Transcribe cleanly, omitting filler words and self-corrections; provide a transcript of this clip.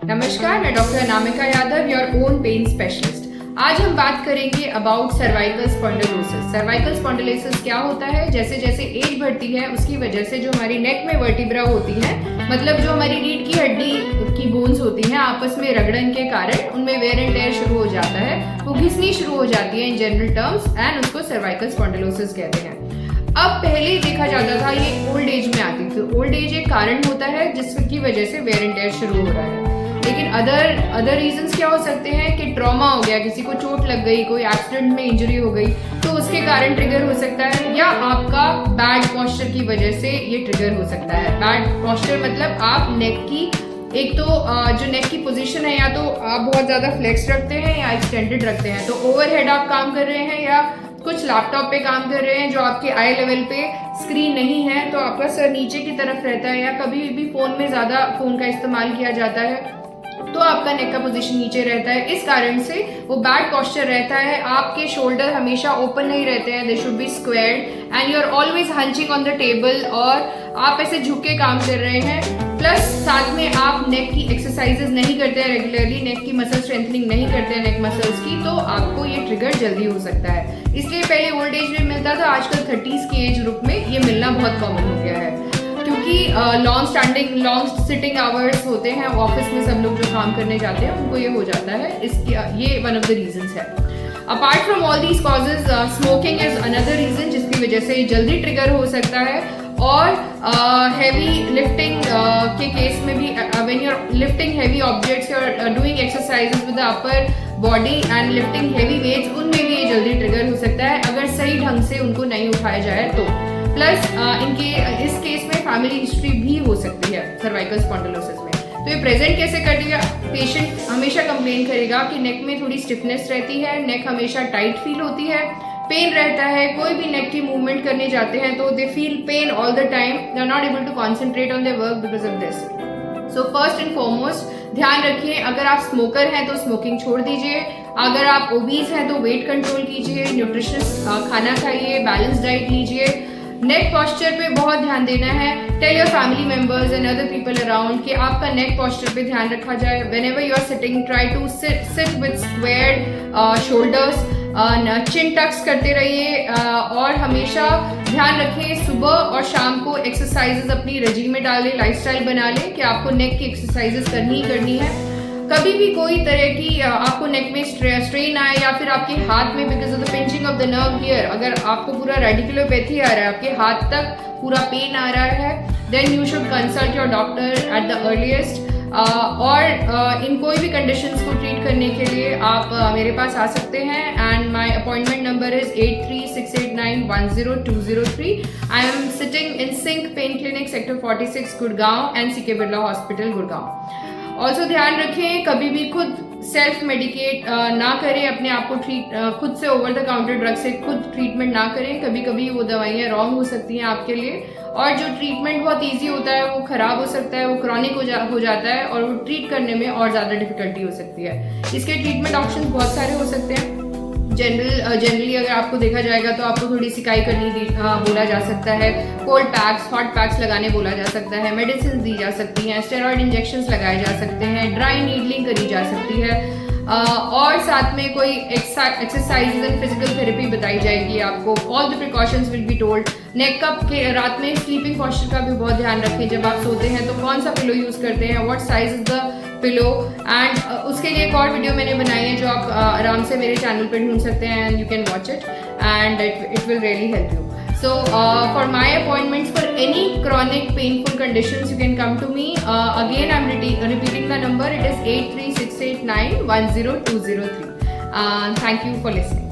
नमस्कार, मैं doctor Anamika Yadav, your own pain specialist. आज हम बात करेंगे about cervical spondylosis. Cervical spondylosis क्या होता है? जैसे जैसे एज बढ़ती है उसकी वजह से जो हमारी नेक में वर्टिब्रा होती है, मतलब जो हमारी रीढ़ की हड्डी की बोन्स होती हैं, आपस में रगड़न के कारण उनमें वेयर एंड टेयर शुरू हो जाता है, वो घिसनी शुरू हो जाती है इन जनरल टर्म्स, एंड उसको सर्वाइकल स्पॉन्डिलोसिस कहते हैं। अब पहले देखा जाता था ये ओल्ड एज में आती थी। ओल्ड एज एक कारण होता है जिसकी वजह से वेयर एंड टेयर शुरू हो रहा है, लेकिन अदर रीजंस क्या हो सकते हैं कि ट्रॉमा हो गया, किसी को चोट लग गई, कोई एक्सीडेंट में इंजरी हो गई तो उसके कारण ट्रिगर हो सकता है, या आपका बैड पोस्चर की वजह से ये ट्रिगर हो सकता है। बैड पोस्चर मतलब आप नेक की एक तो जो नेक की पोजीशन है, या तो आप बहुत ज़्यादा फ्लेक्स रखते हैं या एक्सटेंडेड रखते हैं, तो ओवरहेड आप काम कर रहे हैं या कुछ लैपटॉप पे काम कर रहे हैं जो आपके आई लेवल पे स्क्रीन नहीं है, तो आपका सर नीचे की तरफ रहता है, या कभी भी फोन में ज़्यादा फोन का इस्तेमाल किया जाता है तो आपका नेक का पोजीशन नीचे रहता है। इस कारण से वो बैड पोस्चर रहता है। आपके शोल्डर हमेशा ओपन नहीं रहते हैं, they should be squared and you are always hunching on the table, और आप ऐसे झुक के काम कर रहे हैं। प्लस साथ में आप नेक की एक्सरसाइजेज नहीं करते हैं रेगुलरली, नेक की मसल स्ट्रेंथनिंग नहीं करते हैं नेक मसल्स की, तो आपको ये ट्रिगर जल्दी हो सकता है। इसलिए पहले ओल्ड एज में मिलता था, आजकल 30s के एज ग्रुप में ये मिलना बहुत कॉमन हो गया है, क्योंकि लॉन्ग सिटिंग आवर्स होते हैं ऑफिस में, सब लोग जो काम करने जाते हैं उनको ये हो जाता है। ये वन ऑफ द रीजंस है। Apart from all these causes, smoking is another reason जिसकी वजह से जल्दी ट्रिगर हो सकता है। और हैवी लिफ्टिंग के केस में भी, when you are lifting heavy objects, you are doing exercises with the upper body and lifting heavy weights, उनमें भी ये जल्दी ट्रिगर हो सकता है अगर सही ढंग से उनको नहीं उठाया जाए तो। प्लस इस केस में फैमिली हिस्ट्री भी हो सकती है सर्वाइकल स्पॉन्डिलोसिस में। तो ये प्रेजेंट कैसे करेगा? पेशेंट हमेशा कंप्लेन करेगा कि नेक में थोड़ी स्टिफनेस रहती है, नेक हमेशा टाइट फील होती है, पेन रहता है, कोई भी नेक की मूवमेंट करने जाते हैं तो they feel pain all the time, they are not able to concentrate on their work because of this. So first and foremost ध्यान रखिए, अगर आप स्मोकर हैं तो स्मोकिंग छोड़ दीजिए, अगर आप ओबीज हैं तो वेट कंट्रोल कीजिए, न्यूट्रिशियस खाना खाइए, बैलेंस डाइट लीजिए। नेक पोस्चर पे बहुत ध्यान देना है। Tell your family members and other people around कि आपका नेक पोस्चर पे ध्यान रखा जाए। Whenever you are sitting, try to sit with squared shoulders, chin tucks करते रहिए, और हमेशा ध्यान रखें सुबह और शाम को एक्सरसाइजेस अपनी रेजिम में डालें, लाइफस्टाइल बना लें कि आपको नेक की एक्सरसाइजेस करनी ही करनी है। कभी भी कोई तरह की आपको नेक में स्ट्रेन आए, या फिर आपके हाथ में because of the pinching of the nerve here, अगर आपको पूरा रेडिकुलोपैथी आ रहा है, आपके हाथ तक पूरा पेन आ रहा है, then you should consult your doctor at the earliest. और इन कोई भी कंडीशंस को ट्रीट करने के लिए आप मेरे पास आ सकते हैं, and my appointment number is 8368910203। I am sitting in Sync pain clinic, sector 46, Gurgaon, and CK Birla hospital, Gurgaon. Also ध्यान रखें, कभी भी खुद सेल्फ मेडिकेट ना करें, अपने आप को खुद से ओवर द काउंटर ड्रग से खुद ट्रीटमेंट ना करें। कभी कभी वो दवाइयाँ रॉन्ग हो सकती हैं आपके लिए, और जो ट्रीटमेंट बहुत इजी होता है वो खराब हो सकता है, वो क्रॉनिक हो जाता है, और वो ट्रीट करने में और ज़्यादा डिफिकल्टी हो सकती है। इसके ट्रीटमेंट ऑप्शन बहुत सारे हो सकते हैं। जनरली अगर आपको देखा जाएगा तो आपको थोड़ी सिकाई करनी बोला जा सकता है, कोल्ड पैक्स, हॉट पैक्स लगाने बोला जा सकता है, मेडिसिन दी जा सकती हैं, स्टेरॉइड इंजेक्शंस लगाए जा सकते हैं, ड्राई नीडलिंग करी जा सकती है, और साथ में कोई एक्सरसाइज एंड फिजिकल थेरेपी बताई जाएगी आपको। All the precautions will be told. Neck cup के रात में स्लीपिंग पोस्चर का भी बहुत ध्यान रखें, जब आप सोते हैं तो कौन सा पिलो यूज़ करते हैं, what size is the pillow, and उसके लिए एक और वीडियो मैंने बनाई है जो आप आराम से मेरे चैनल पर ढूंढ सकते हैं, and you can watch it and it will really help you. So for my appointments for any chronic painful conditions, you can come to me. Again, I'm repeating the number. It is 8368910203. Thank you for listening.